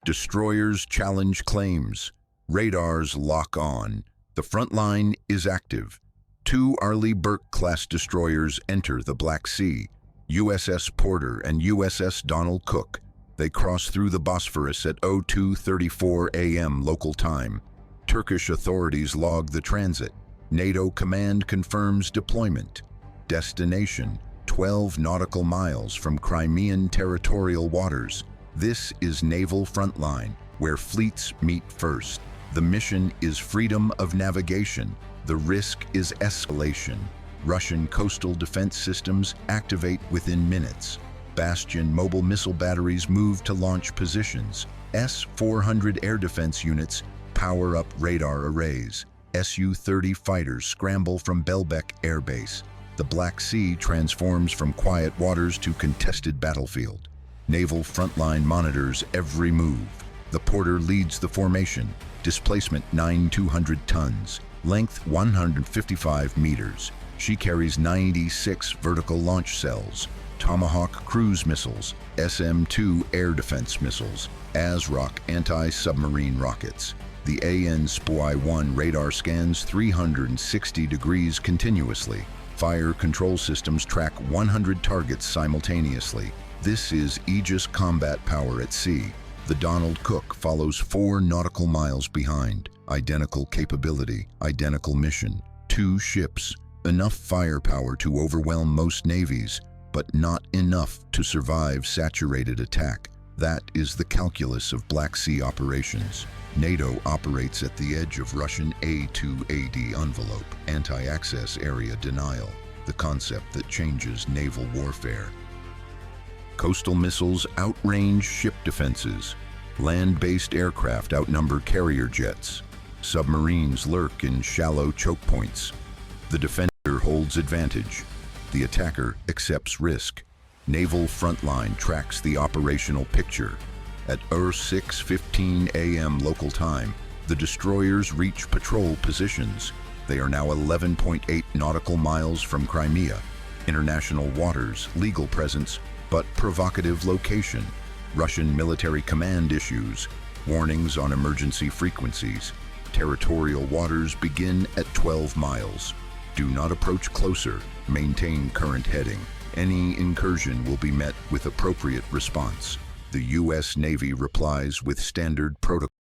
Destroyers challenge claims. Radars lock on. The front line is active. 2 Arleigh Burke-class destroyers enter the Black Sea. USS Porter and USS Donald Cook. They cross through the Bosphorus at 02:34 a.m. local time. Turkish authorities log the transit. NATO command confirms deployment. Destination: 12 nautical miles from Crimean territorial waters. This is Naval Frontline, where fleets meet first. The mission is freedom of navigation. The risk is escalation. Russian coastal defense systems activate within minutes. Bastion mobile missile batteries move to launch positions. S-400 air defense units power up radar arrays. Su-30 fighters scramble from Belbek Air Base. The Black Sea transforms from quiet waters to contested battlefield. Naval Frontline monitors every move. The Porter leads the formation. Displacement 9,200 tons. Length 155 meters. She carries 96 vertical launch cells, Tomahawk cruise missiles, SM-2 air defense missiles, ASROC anti-submarine rockets. The AN/SPY-1 radar scans 360 degrees continuously. Fire control systems track 100 targets simultaneously. This is Aegis combat power at sea. The Donald Cook follows 4 nautical miles behind. Identical capability, identical mission. 2 ships, enough firepower to overwhelm most navies, but not enough to survive saturated attack. That is the calculus of Black Sea operations. NATO operates at the edge of Russian A2AD envelope, anti-access area denial, the concept that changes naval warfare. Coastal missiles outrange ship defenses. Land-based aircraft outnumber carrier jets. Submarines lurk in shallow choke points. The defender holds advantage. The attacker accepts risk. Naval Frontline tracks the operational picture. At 6:15 a.m. local time, the destroyers reach patrol positions. They are now 11.8 nautical miles from Crimea. International waters, legal presence, but provocative location. Russian military command issues, warnings on emergency frequencies. Territorial waters begin at 12 miles. Do not approach closer, maintain current heading. Any incursion will be met with appropriate response. The U.S. Navy replies with standard protocol,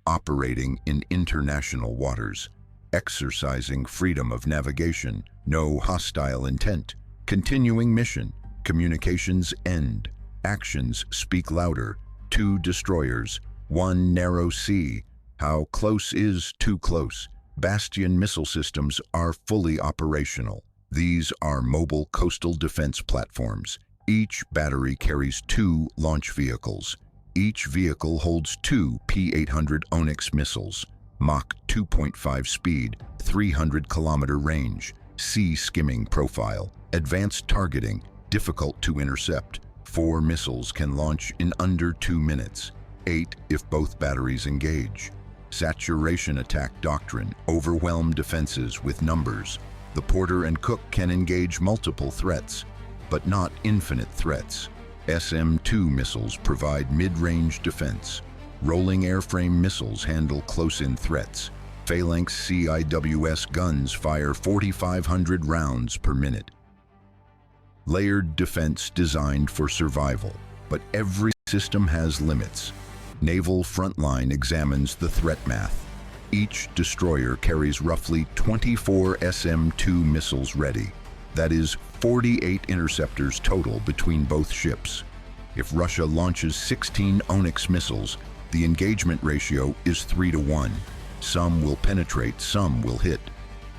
operating in international waters, exercising freedom of navigation, no hostile intent, continuing mission, communications end, actions speak louder, 2 destroyers, 1 narrow sea. How close is too close? Bastion missile systems are fully operational. These are mobile coastal defense platforms. Each battery carries 2 launch vehicles. Each vehicle holds 2 P-800 Onyx missiles, Mach 2.5 speed, 300-kilometer range, sea skimming profile, advanced targeting, difficult to intercept. 4 missiles can launch in under 2 minutes, 8 if both batteries engage. Saturation attack doctrine, overwhelm defenses with numbers. The Porter and Cook can engage multiple threats, but not infinite threats. SM-2 missiles provide mid-range defense. Rolling airframe missiles handle close-in threats. Phalanx CIWS guns fire 4,500 rounds per minute. Layered defense designed for survival, but every system has limits. Naval Frontline examines the threat math. Each destroyer carries roughly 24 SM-2 missiles ready. That is 48 interceptors total between both ships. If Russia launches 16 Onyx missiles, the engagement ratio is 3-to-1. Some will penetrate, some will hit.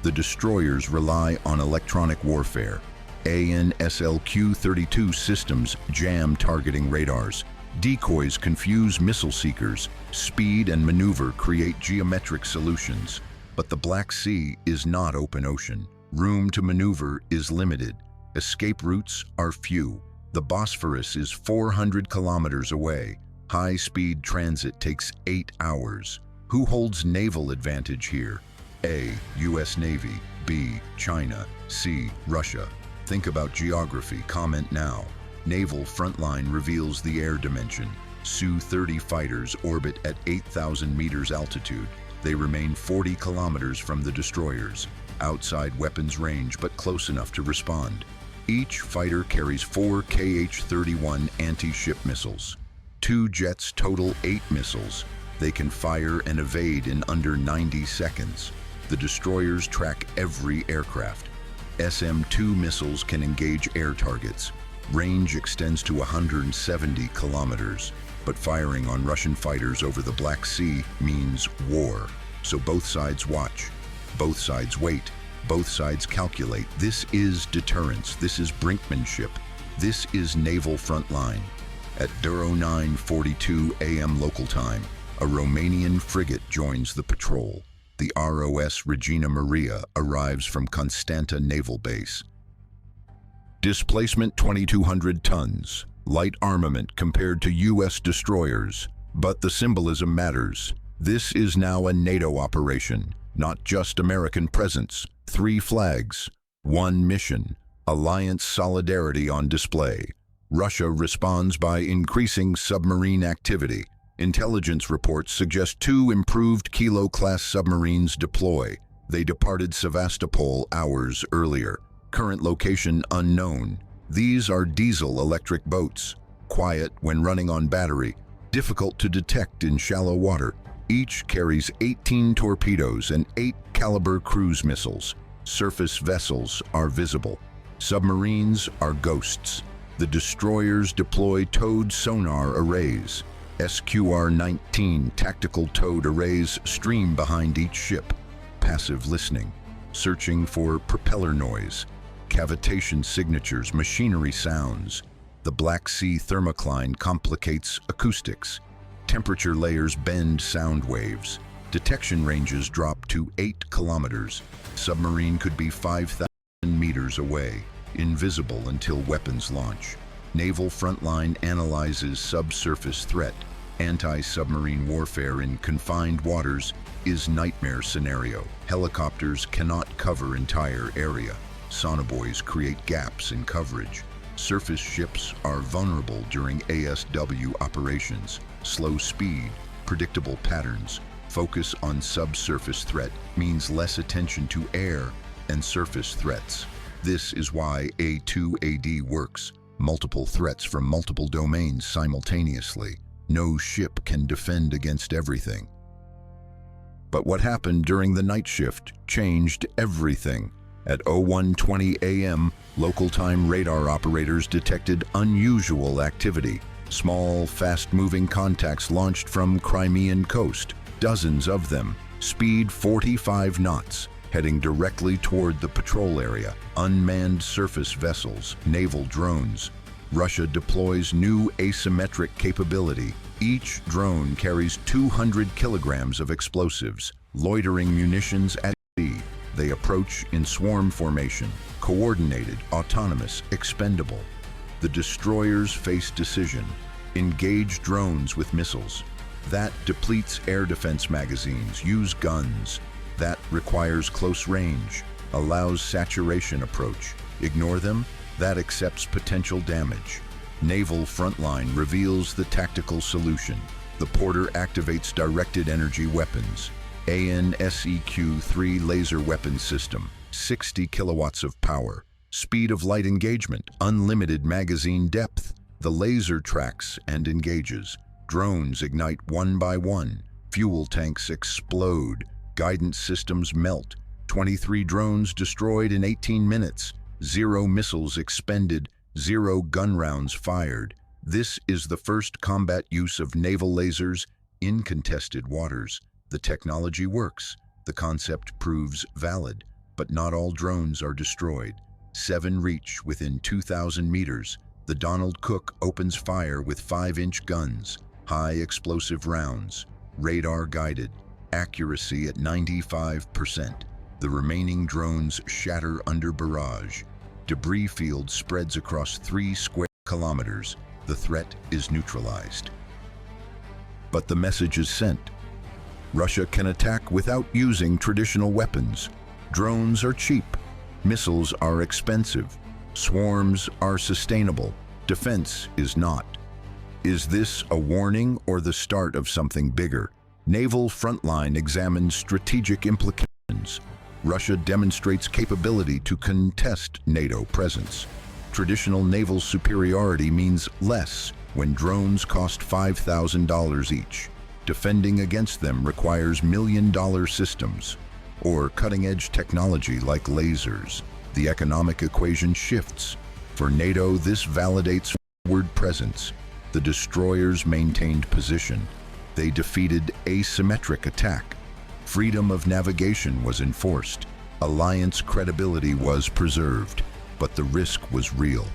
The destroyers rely on electronic warfare. AN/SLQ-32 systems jam targeting radars. Decoys confuse missile seekers. Speed and maneuver create geometric solutions. But the Black Sea is not open ocean. Room to maneuver is limited. Escape routes are few. The Bosphorus is 400 kilometers away. High-speed transit takes 8 hours. Who holds naval advantage here? A. U.S. Navy. B. China. C. Russia. Think about geography. Comment now. Naval Frontline reveals the air dimension. Su-30 fighters orbit at 8,000 meters altitude. They remain 40 kilometers from the destroyers, outside weapons range but close enough to respond. Each fighter carries 4 Kh-31 anti-ship missiles. 2 jets total 8 missiles. They can fire and evade in under 90 seconds. The destroyers track every aircraft. SM-2 missiles can engage air targets. Range extends to 170 kilometers. But firing on Russian fighters over the Black Sea means war. So both sides watch. Both sides wait. Both sides calculate. This is deterrence. This is brinkmanship. This is Naval Frontline. At 09:42 a.m. local time, a Romanian frigate joins the patrol. The ROS Regina Maria arrives from Constanta Naval Base. Displacement 2,200 tons. Light armament compared to U.S. destroyers. But the symbolism matters. This is now a NATO operation, not just American presence. 3 flags, 1 mission, alliance solidarity on display. Russia responds by increasing submarine activity. Intelligence reports suggest 2 improved Kilo-class submarines deploy. They departed Sevastopol hours earlier. Current location unknown. These are diesel-electric boats. Quiet when running on battery. Difficult to detect in shallow water. Each carries 18 torpedoes and 8 caliber cruise missiles. Surface vessels are visible. Submarines are ghosts. The destroyers deploy towed sonar arrays. SQR-19 tactical towed arrays stream behind each ship. Passive listening. Searching for propeller noise. Cavitation signatures, machinery sounds. The Black Sea thermocline complicates acoustics. Temperature layers bend sound waves. Detection ranges drop to 8 kilometers. Submarine could be 5,000 meters away, invisible until weapons launch. Naval Frontline analyzes subsurface threat. Anti-submarine warfare in confined waters is nightmare scenario. Helicopters cannot cover entire area. Sonobuoys create gaps in coverage. Surface ships are vulnerable during ASW operations. Slow speed, predictable patterns. Focus on subsurface threat means less attention to air and surface threats. This is why A2AD works. Multiple threats from multiple domains simultaneously. No ship can defend against everything. But what happened during the night shift changed everything. At 01:20 a.m., local time radar operators detected unusual activity. Small, fast-moving contacts launched from Crimean coast, dozens of them, speed 45 knots, heading directly toward the patrol area. Unmanned surface vessels, naval drones. Russia deploys new asymmetric capability. Each drone carries 200 kilograms of explosives, loitering munitions at sea. They approach in swarm formation, coordinated, autonomous, expendable. The destroyers face decision. Engage drones with missiles. That depletes air defense magazines. Use guns. That requires close range. Allows saturation approach. Ignore them. That accepts potential damage. Naval Frontline reveals the tactical solution. The Porter activates directed energy weapons. ANSEQ-3 laser weapon system, 60 kilowatts of power, speed of light engagement, unlimited magazine depth. The laser tracks and engages. Drones ignite one by one. Fuel tanks explode. Guidance systems melt. 23 drones destroyed in 18 minutes. 0 missiles expended. 0 gun rounds fired. This is the first combat use of naval lasers in contested waters. The technology works. The concept proves valid, but not all drones are destroyed. 7 reach within 2,000 meters. The Donald Cook opens fire with 5-inch guns, high explosive rounds, radar guided, accuracy at 95%. The remaining drones shatter under barrage. Debris field spreads across 3 square kilometers. The threat is neutralized. But the message is sent. Russia can attack without using traditional weapons. Drones are cheap. Missiles are expensive. Swarms are sustainable. Defense is not. Is this a warning or the start of something bigger? Naval Frontline examines strategic implications. Russia demonstrates capability to contest NATO presence. Traditional naval superiority means less when drones cost $5,000 each. Defending against them requires million-dollar systems or cutting-edge technology like lasers. The economic equation shifts. For NATO, this validates forward presence. The destroyers maintained position. They defeated asymmetric attack. Freedom of navigation was enforced. Alliance credibility was preserved, but the risk was real.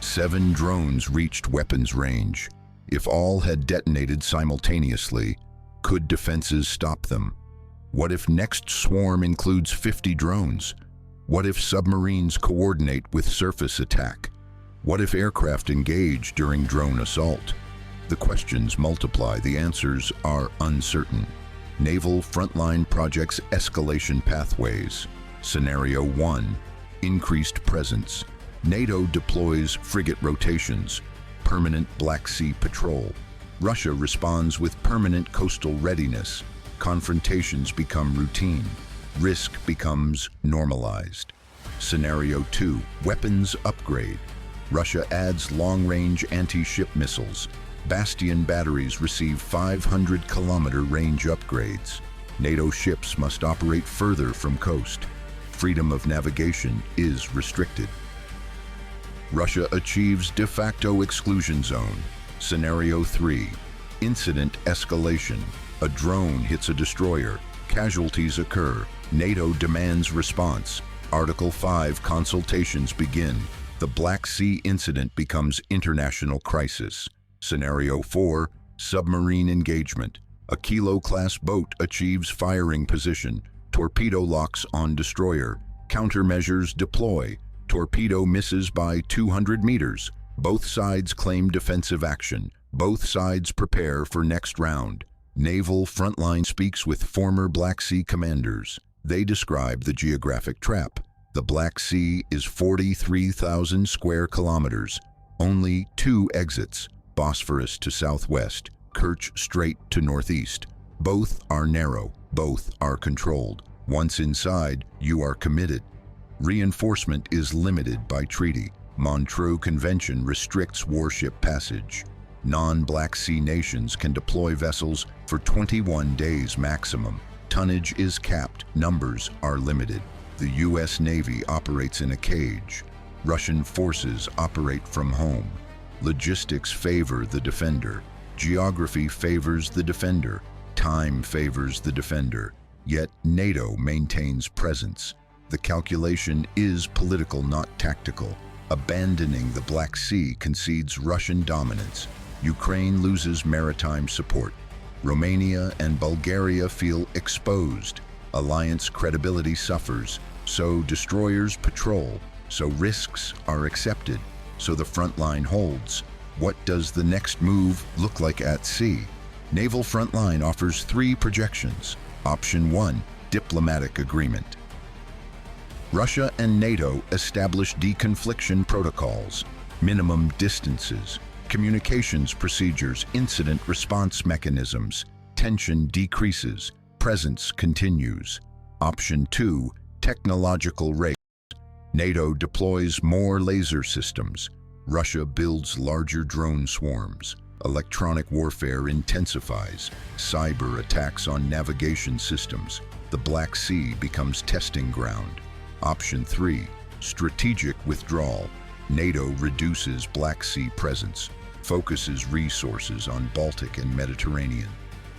7 drones reached weapons range. If all had detonated simultaneously, could defenses stop them? What if next swarm includes 50 drones? What if submarines coordinate with surface attack? What if aircraft engage during drone assault? The questions multiply, the answers are uncertain. Naval Frontline projects escalation pathways. Scenario 1, increased presence. NATO deploys frigate rotations, permanent Black Sea patrol. Russia responds with permanent coastal readiness. Confrontations become routine. Risk becomes normalized. Scenario 2, weapons upgrade. Russia adds long-range anti-ship missiles. Bastion batteries receive 500-kilometer range upgrades. NATO ships must operate further from coast. Freedom of navigation is restricted. Russia achieves de facto exclusion zone. Scenario 3, incident escalation. A drone hits a destroyer. Casualties occur. NATO demands response. Article 5 consultations begin. The Black Sea incident becomes international crisis. Scenario 4, submarine engagement. A Kilo-class boat achieves firing position. Torpedo locks on destroyer. Countermeasures deploy. Torpedo misses by 200 meters. Both sides claim defensive action. Both sides prepare for next round. Naval Frontline speaks with former Black Sea commanders. They describe the geographic trap. The Black Sea is 43,000 square kilometers. Only 2 exits, Bosphorus to southwest, Kerch Strait to northeast. Both are narrow, both are controlled. Once inside, you are committed. Reinforcement is limited by treaty. Montreux Convention restricts warship passage. Non-Black Sea nations can deploy vessels for 21 days maximum. Tonnage is capped, numbers are limited. The U.S. Navy operates in a cage. Russian forces operate from home. Logistics favor the defender. Geography favors the defender. Time favors the defender. Yet NATO maintains presence. The calculation is political, not tactical. Abandoning the Black Sea concedes Russian dominance. Ukraine loses maritime support. Romania and Bulgaria feel exposed. Alliance credibility suffers. So destroyers patrol. So risks are accepted. So the front line holds. What does the next move look like at sea? Naval Frontline offers 3 projections. Option 1, diplomatic agreement. Russia and NATO establish deconfliction protocols, minimum distances, communications procedures, incident response mechanisms. Tension decreases, presence continues. Option 2, technological race. NATO deploys more laser systems. Russia builds larger drone swarms. Electronic warfare intensifies. Cyber attacks on navigation systems. The Black Sea becomes testing ground. Option 3, strategic withdrawal. NATO reduces Black Sea presence, focuses resources on Baltic and Mediterranean.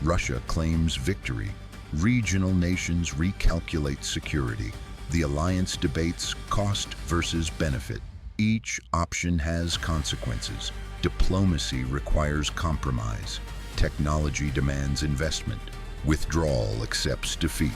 Russia claims victory. Regional nations recalculate security. The alliance debates cost versus benefit. Each option has consequences. Diplomacy requires compromise. Technology demands investment. Withdrawal accepts defeat.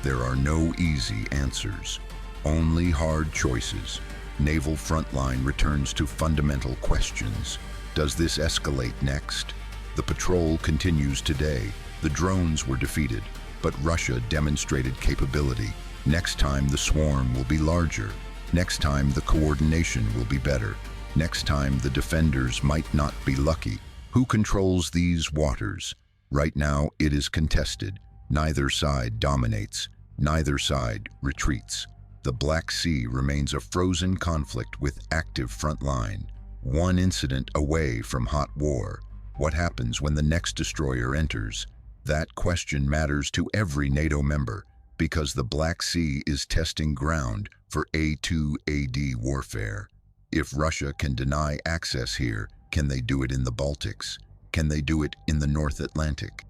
There are no easy answers, only hard choices. Naval Frontline returns to fundamental questions. Does this escalate next? The patrol continues today. The drones were defeated, but Russia demonstrated capability. Next time the swarm will be larger. Next time the coordination will be better. Next time the defenders might not be lucky. Who controls these waters? Right now, it is contested. Neither side dominates. Neither side retreats. The Black Sea remains a frozen conflict with active front line. One incident away from hot war. What happens when the next destroyer enters? That question matters to every NATO member because the Black Sea is testing ground for A2AD warfare. If Russia can deny access here, can they do it in the Baltics? Can they do it in the North Atlantic?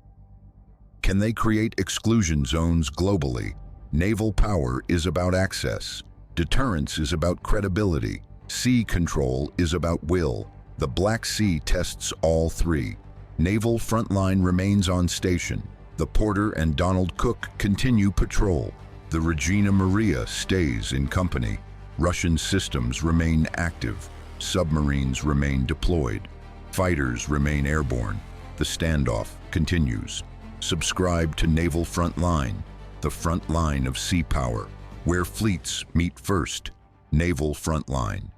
Can they create exclusion zones globally? Naval power is about access. Deterrence is about credibility. Sea control is about will. The Black Sea tests all three. Naval Frontline remains on station. The Porter and Donald Cook continue patrol. The Regina Maria stays in company. Russian systems remain active. Submarines remain deployed. Fighters remain airborne. The standoff continues. Subscribe to Naval Frontline, the front line of sea power, where fleets meet first. Naval Frontline.